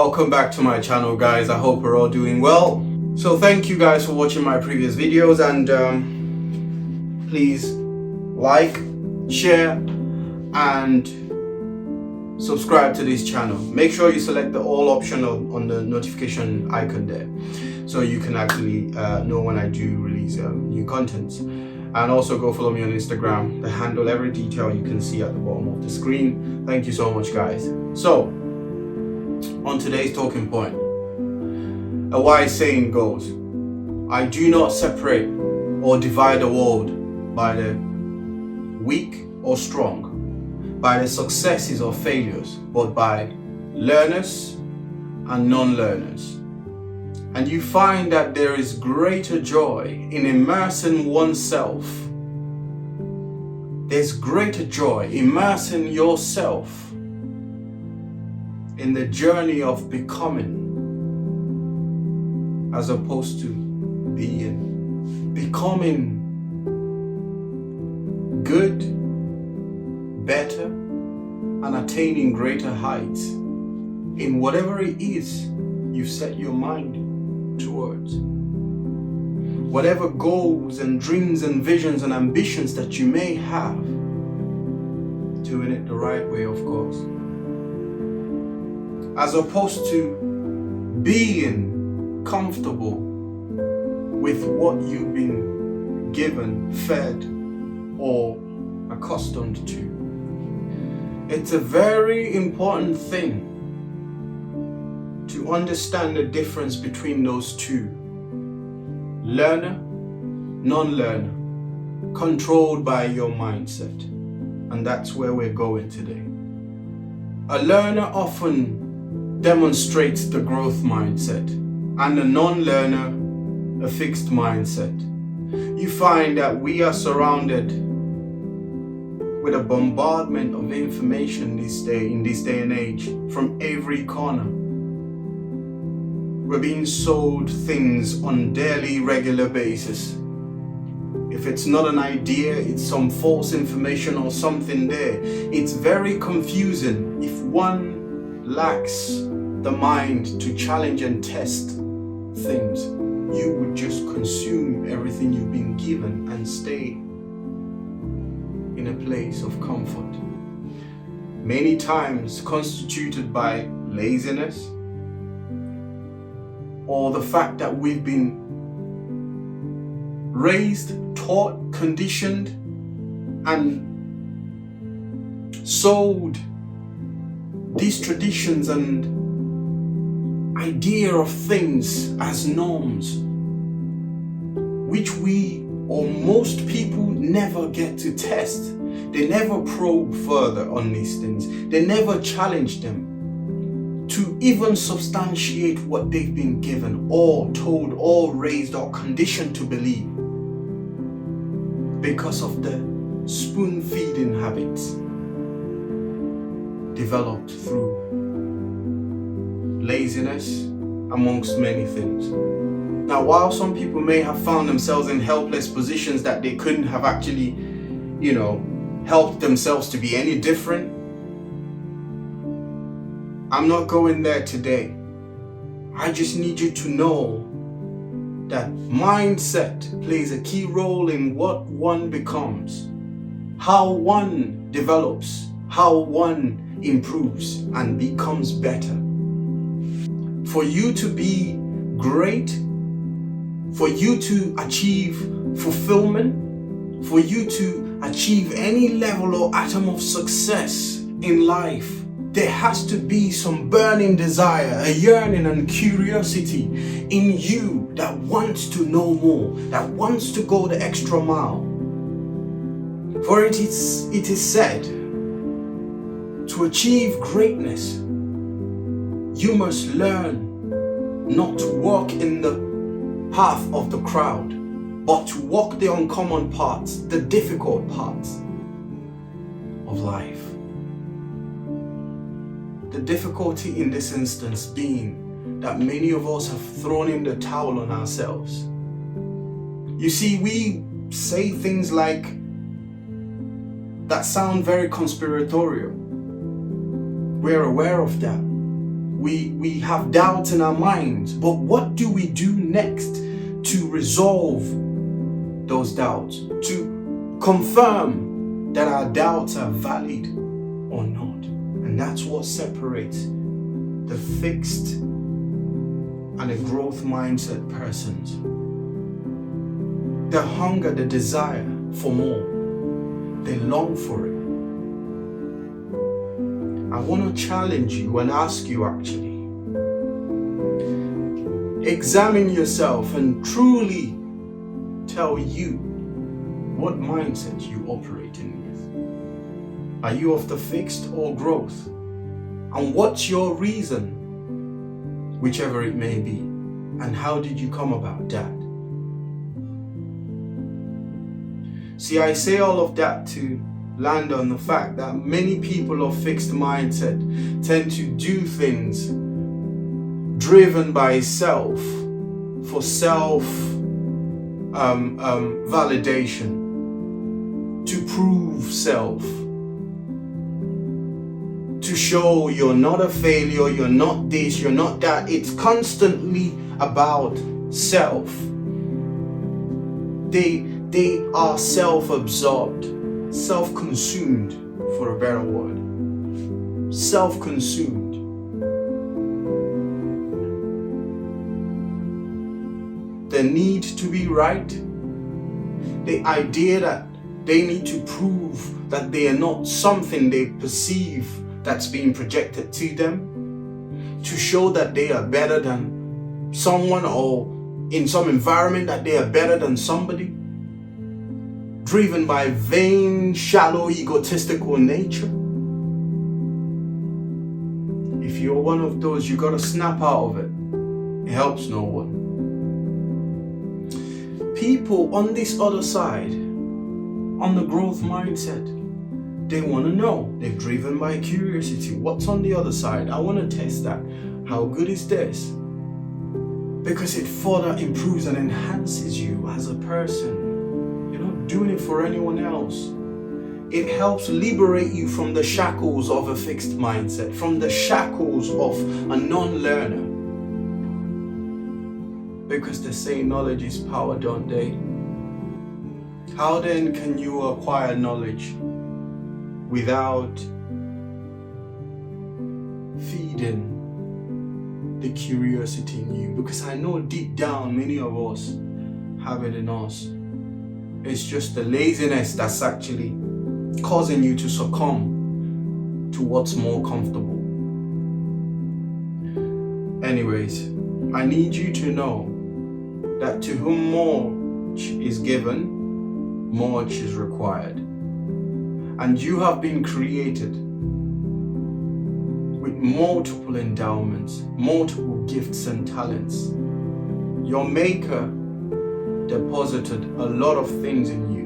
Welcome back to my channel, guys. I hope we're all doing well. So thank you guys for watching my previous videos, and please like, share and subscribe to this channel. Make sure you select the all option on the notification icon there, so you can actually know when I do release new contents. And also go follow me on Instagram. The handle, every detail you can see at the bottom of the screen. Thank you so much, guys. So on today's talking point, a wise saying goes, I do not separate or divide the world by the weak or strong, by the successes or failures, but by learners and non-learners. And you find that there is greater joy in immersing oneself. There's greater joy immersing yourself in the journey of becoming, as opposed to being. Becoming good, better, and attaining greater heights in whatever it is you set your mind towards. Whatever goals and dreams and visions and ambitions that you may have, doing it the right way, of course. As opposed to being comfortable with what you've been given, fed, or accustomed to. It's a very important thing to understand the difference between those two. Learner, non-learner, controlled by your mindset. And that's where we're going today. A learner often demonstrates the growth mindset, and a non-learner a fixed mindset. You find that we are surrounded with a bombardment of information in this day and age from every corner. We're being sold things on daily, regular basis. If it's not an idea, it's some false information or something there. It's very confusing if one lacks the mind to challenge and test things. You would just consume everything you've been given and stay in a place of comfort. Many times constituted by laziness, or the fact that we've been raised, taught, conditioned, and sold these traditions and idea of things as norms, which we or most people never get to test. They never probe further on these things. They never challenge them to even substantiate what they've been given or told or raised or conditioned to believe, because of the spoon feeding habits developed through laziness, amongst many things. Now, while some people may have found themselves in helpless positions that they couldn't have actually, helped themselves to be any different, I'm not going there today. I just need you to know that mindset plays a key role in what one becomes, how one develops, how one improves and becomes better. For you to be great, for you to achieve fulfillment, for you to achieve any level or atom of success in life, there has to be some burning desire, a yearning and curiosity in you that wants to know more, that wants to go the extra mile. For it is said, to achieve greatness, you must learn not to walk in the path of the crowd, but to walk the uncommon paths, the difficult paths of life. The difficulty in this instance being that many of us have thrown in the towel on ourselves. You see, we say things like that sound very conspiratorial. We're aware of that. we have doubts in our minds, but what do we do next to resolve those doubts, to confirm that our doubts are valid or not? And that's what separates the fixed and the growth mindset persons. The hunger, the desire for more, they long for it. I want to challenge you and ask you actually, examine yourself and truly tell you what mindset you operate in with. Are you of the fixed or growth? And what's your reason, whichever it may be, and how did you come about that? See, I say all of that to land on the fact that many people of fixed mindset tend to do things driven by self, for self validation, to prove self, to show you're not a failure, you're not this, you're not that. It's constantly about self. They are self-absorbed, self-consumed, for a better word. Self-consumed. The need to be right, the idea that they need to prove that they are not something they perceive that's being projected to them, to show that they are better than someone, or in some environment that they are better than somebody, driven by vain, shallow, egotistical nature. If you're one of those, you gotta snap out of it. It helps no one. People on this other side, on the growth mindset, they want to know. They're driven by curiosity. What's on the other side? I want to test that. How good is this? Because it further improves and enhances you as a person. You're not doing it for anyone else. It helps liberate you from the shackles of a fixed mindset, from the shackles of a non-learner. Because they say knowledge is power, don't they? How then can you acquire knowledge without feeding the curiosity in you? Because I know deep down many of us have it in us. It's just the laziness that's actually causing you to succumb to what's more comfortable. Anyways, I need you to know that to whom much is given, much is required. And you have been created with multiple endowments, multiple gifts and talents. Your Maker deposited a lot of things in you.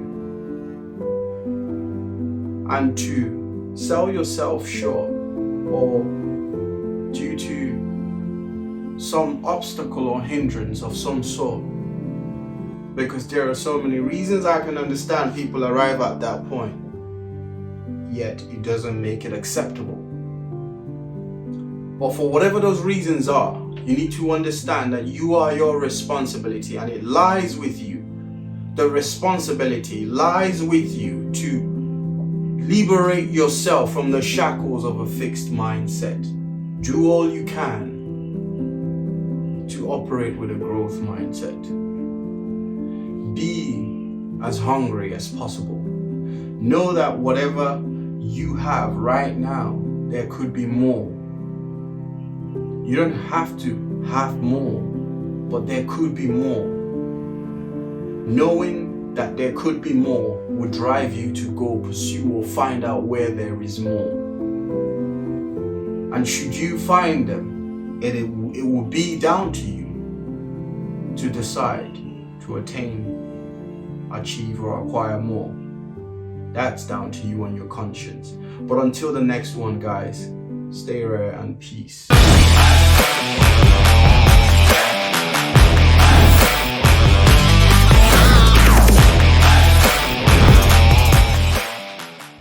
And to sell yourself short, or due to some obstacle or hindrance of some sort, because there are so many reasons I can understand people arrive at that point, yet it doesn't make it acceptable. But for whatever those reasons are, you need to understand that you are your responsibility, and it lies with you. The responsibility lies with you to liberate yourself from the shackles of a fixed mindset. Do all you can to operate with a growth mindset. Be as hungry as possible. Know that whatever you have right now, there could be more. You don't have to have more, but there could be more. Knowing that there could be more would drive you to go pursue or find out where there is more. And should you find them, it will be down to you to decide to attain, achieve, or acquire more. That's down to you and your conscience. But until the next one, guys, stay rare and peace.